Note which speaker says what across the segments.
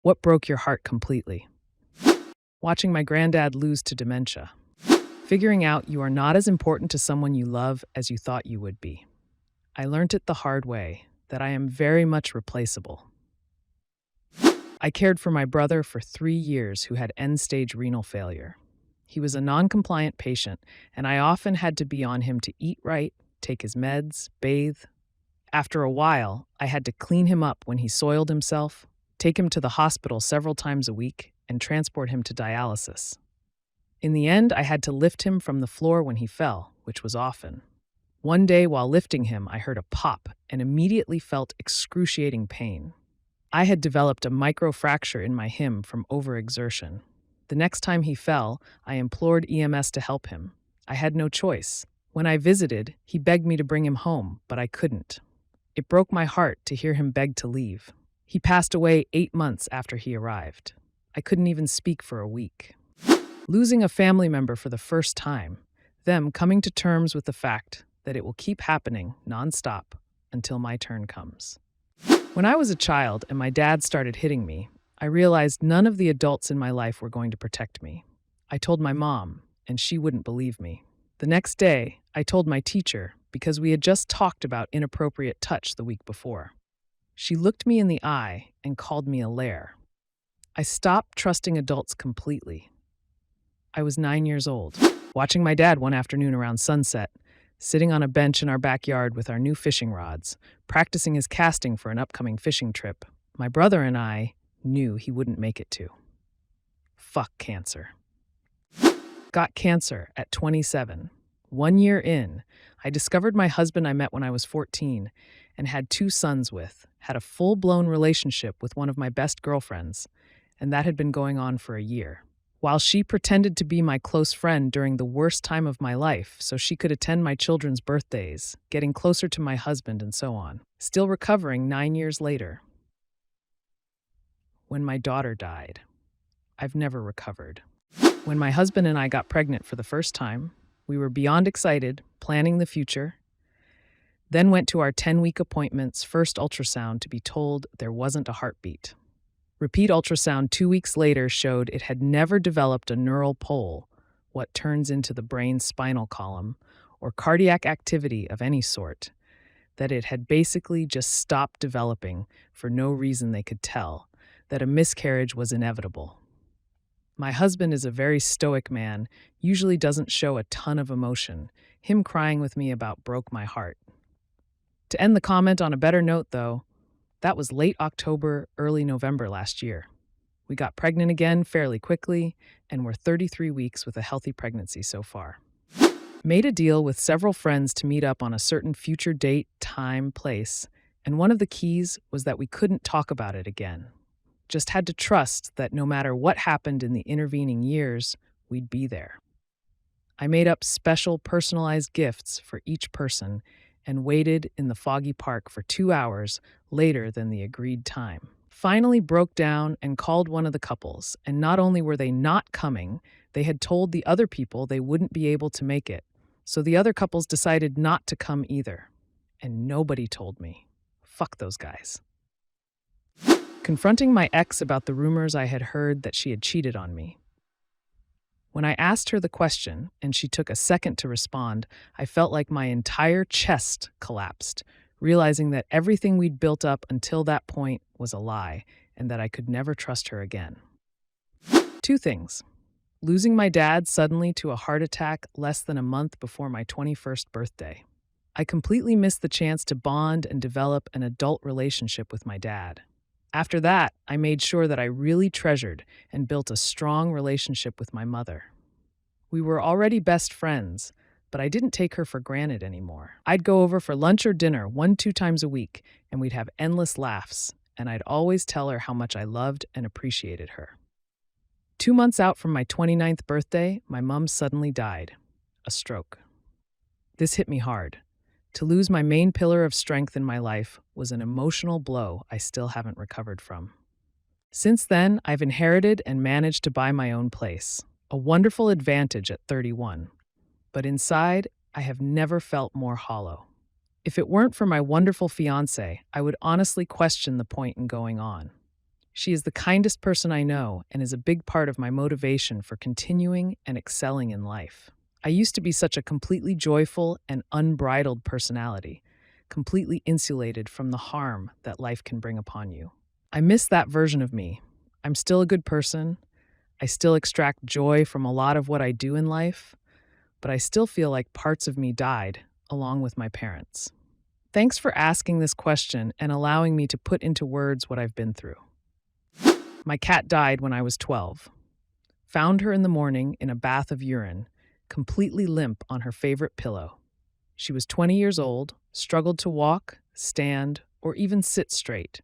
Speaker 1: What broke your heart completely? Watching my granddad lose to dementia. Figuring out you are not as important to someone you love as you thought you would be. I learned it the hard way that I am very much replaceable. I cared for my brother for 3 years who had end-stage renal failure. He was a non-compliant patient, and I often had to be on him to eat right, take his meds, bathe. After a while, I had to clean him up when he soiled himself, take him to the hospital several times a week, and transport him to dialysis. In the end, I had to lift him from the floor when he fell, which was often. One day while lifting him, I heard a pop and immediately felt excruciating pain. I had developed a microfracture in my hip from overexertion. The next time he fell, I implored EMS to help him. I had no choice. When I visited, he begged me to bring him home, but I couldn't. It broke my heart to hear him beg to leave. He passed away 8 months after he arrived. I couldn't even speak for a week. Losing a family member for the first time, them coming to terms with the fact that it will keep happening nonstop until my turn comes. When I was a child and my dad started hitting me, I realized none of the adults in my life were going to protect me. I told my mom, and she wouldn't believe me. The next day, I told my teacher because we had just talked about inappropriate touch the week before. She looked me in the eye and called me a liar. I stopped trusting adults completely. I was 9 years old, watching my dad one afternoon around sunset, sitting on a bench in our backyard with our new fishing rods, practicing his casting for an upcoming fishing trip. My brother and I knew he wouldn't make it to. Fuck cancer. Got cancer at 27. 1 year in, I discovered my husband I met when I was 14 and had 2 sons with, had a full-blown relationship with one of my best girlfriends, and that had been going on for a year. While she pretended to be my close friend during the worst time of my life so she could attend my children's birthdays, getting closer to my husband and so on. Still recovering 9 years later. When my daughter died, I've never recovered. When my husband and I got pregnant for the first time, we were beyond excited, planning the future. Then went to our 10-week appointment's first ultrasound to be told there wasn't a heartbeat. Repeat ultrasound 2 weeks later showed it had never developed a neural pole, what turns into the brain's spinal column, or cardiac activity of any sort, that it had basically just stopped developing for no reason they could tell, that a miscarriage was inevitable. My husband is a very stoic man, usually doesn't show a ton of emotion. Him crying with me about broke my heart. To end the comment on a better note, though, that was late October, early November last year. We got pregnant again fairly quickly, and we're 33 weeks with a healthy pregnancy so far. Made a deal with several friends to meet up on a certain future date, time, place, and one of the keys was that we couldn't talk about it again. Just had to trust that no matter what happened in the intervening years, we'd be there. I made up special personalized gifts for each person and waited in the foggy park for 2 hours later than the agreed time. Finally broke down and called one of the couples, and not only were they not coming, they had told the other people they wouldn't be able to make it, so the other couples decided not to come either. And nobody told me. Fuck those guys. Confronting my ex about the rumors I had heard that she had cheated on me. When I asked her the question, and she took a second to respond, I felt like my entire chest collapsed, realizing that everything we'd built up until that point was a lie, and that I could never trust her again. 2 things. Losing my dad suddenly to a heart attack less than a month before my 21st birthday. I completely missed the chance to bond and develop an adult relationship with my dad. After that, I made sure that I really treasured and built a strong relationship with my mother. We were already best friends, but I didn't take her for granted anymore. I'd go over for lunch or dinner 1-2 times a week, and we'd have endless laughs, and I'd always tell her how much I loved and appreciated her. 2 months out from my 29th birthday, my mom suddenly died. A stroke. This hit me hard. To lose my main pillar of strength in my life was an emotional blow I still haven't recovered from. Since then, I've inherited and managed to buy my own place, a wonderful advantage at 31. But inside, I have never felt more hollow. If it weren't for my wonderful fiancé, I would honestly question the point in going on. She is the kindest person I know and is a big part of my motivation for continuing and excelling in life. I used to be such a completely joyful and unbridled personality, completely insulated from the harm that life can bring upon you. I miss that version of me. I'm still a good person. I still extract joy from a lot of what I do in life, but I still feel like parts of me died along with my parents. Thanks for asking this question and allowing me to put into words what I've been through. My cat died when I was 12. Found her in the morning in a bath of urine, completely limp on her favorite pillow. She was 20 years old, struggled to walk, stand, or even sit straight.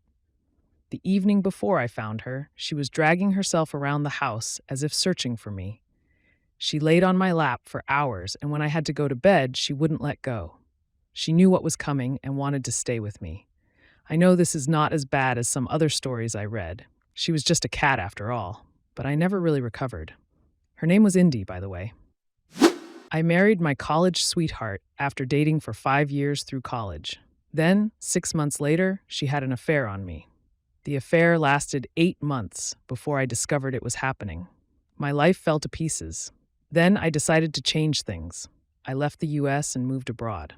Speaker 1: The evening before I found her, she was dragging herself around the house as if searching for me. She laid on my lap for hours, and when I had to go to bed, she wouldn't let go. She knew what was coming and wanted to stay with me. I know this is not as bad as some other stories I read. She was just a cat after all, but I never really recovered. Her name was Indy, by the way. I married my college sweetheart after dating for 5 years through college. Then, 6 months later, she had an affair on me. The affair lasted 8 months before I discovered it was happening. My life fell to pieces. Then I decided to change things. I left the US and moved abroad.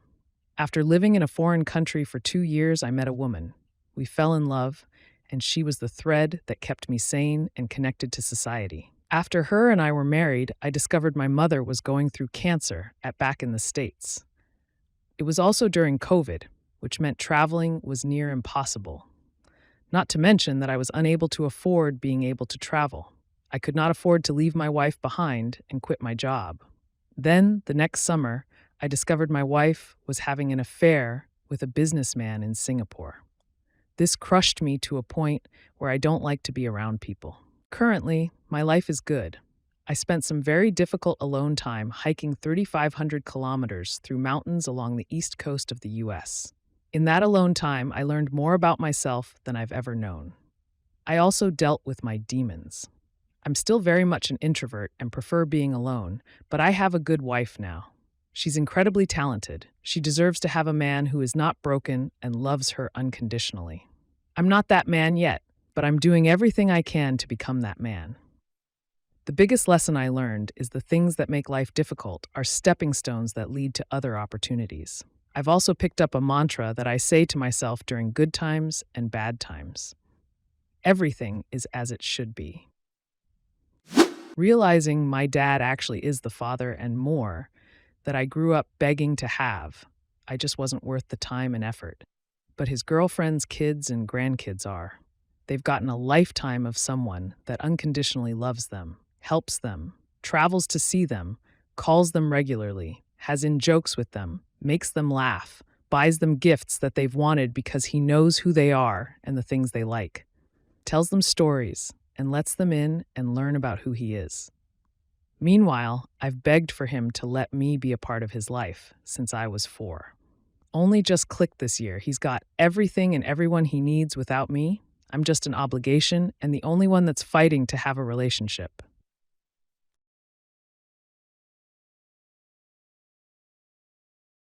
Speaker 1: After living in a foreign country for 2 years, I met a woman. We fell in love, and she was the thread that kept me sane and connected to society. After her and I were married, I discovered my mother was going through cancer back in the States. It was also during COVID, which meant traveling was near impossible. Not to mention that I was unable to afford being able to travel. I could not afford to leave my wife behind and quit my job. Then, the next summer, I discovered my wife was having an affair with a businessman in Singapore. This crushed me to a point where I don't like to be around people. Currently, my life is good. I spent some very difficult alone time hiking 3,500 kilometers through mountains along the east coast of the US. In that alone time, I learned more about myself than I've ever known. I also dealt with my demons. I'm still very much an introvert and prefer being alone, but I have a good wife now. She's incredibly talented. She deserves to have a man who is not broken and loves her unconditionally. I'm not that man yet, but I'm doing everything I can to become that man. The biggest lesson I learned is the things that make life difficult are stepping stones that lead to other opportunities. I've also picked up a mantra that I say to myself during good times and bad times. Everything is as it should be. Realizing my dad actually is the father and more that I grew up begging to have, I just wasn't worth the time and effort. But his girlfriend's kids and grandkids are. They've gotten a lifetime of someone that unconditionally loves them, helps them, travels to see them, calls them regularly, has in jokes with them, makes them laugh, buys them gifts that they've wanted because he knows who they are and the things they like, tells them stories, and lets them in and learn about who he is. Meanwhile, I've begged for him to let me be a part of his life since I was 4. Only just clicked this year. He's got everything and everyone he needs without me. I'm just an obligation and the only one that's fighting to have a relationship.